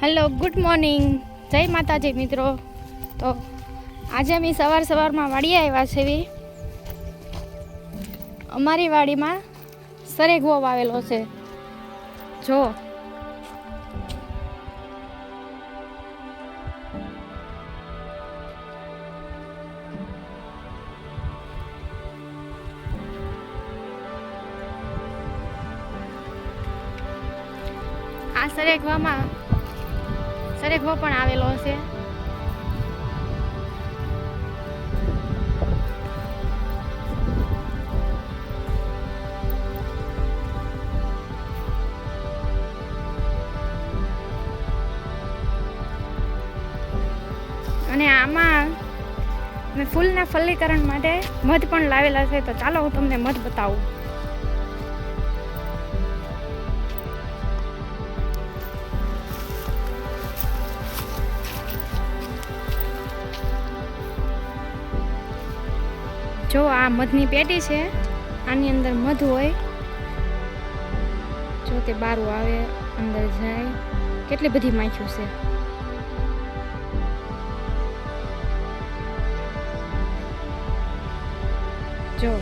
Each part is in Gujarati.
હેલો, ગુડ મોર્નિંગ, જય માતાજી મિત્રો। તો આજે અમે સવારમાં વાડીએ આવ્યા છે। અમારી વાડીમાં સરેગવો વાવેલો છે। જો આ સરેગવો પણ આવેલો છે। અને આમાં મેં ફૂલના ફલીકરણ માટે મધ પણ લાવેલા છે। તો ચાલો હું તમને મધ બતાવું। જો આ મધની પેટી છે, આની અંદર મધ હોય। જો તે બારું આવે, અંદર જાય, કેટલી બધી માખ્યું છે। જો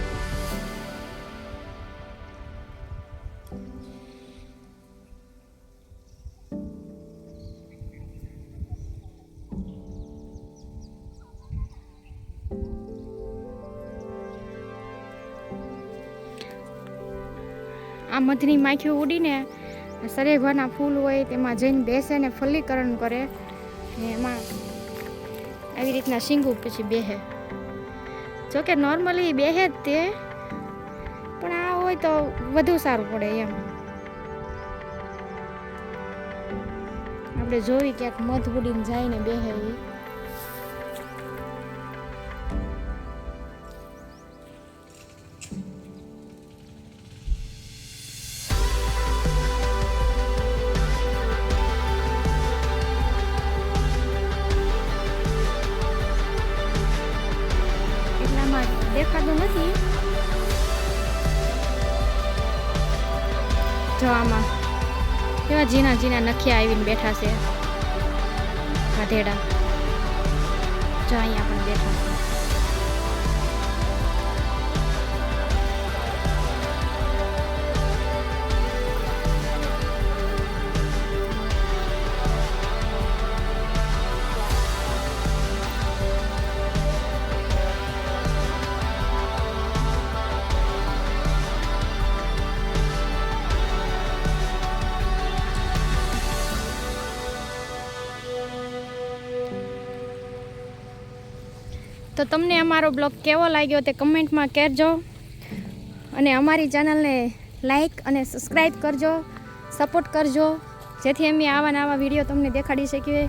આ મધની માખીઓ ઉડીને સરેગવાના ફૂલ હોય તેમાં જઈને બેસે ને ફલીકરણ કરે, ને એમાં આવી રીતના શીંગું પછી બેહે। જોકે નોર્મલી બેહે જ તે, પણ આ હોય તો વધુ સારું પડે એમ। આપણે જોવી ક્યાંક મધ ઉડીને જાય ને બેહે એ। દેખાતું નથી। જો આમાં કેવા ઝીણા ઝીણા નખિયા આવીને બેઠા છે ગાધેડા। જો અહીંયા પણ બેઠા છે। તો તમને અમારો બ્લોગ કેવો લાગ્યો તે કમેન્ટમાં કહેજો, અને અમારી ચેનલને લાઈક અને સબસ્ક્રાઈબ કરજો, સપોર્ટ કરજો, જેથી અમે આવા નવા વિડીયો તમને દેખાડી શકીએ।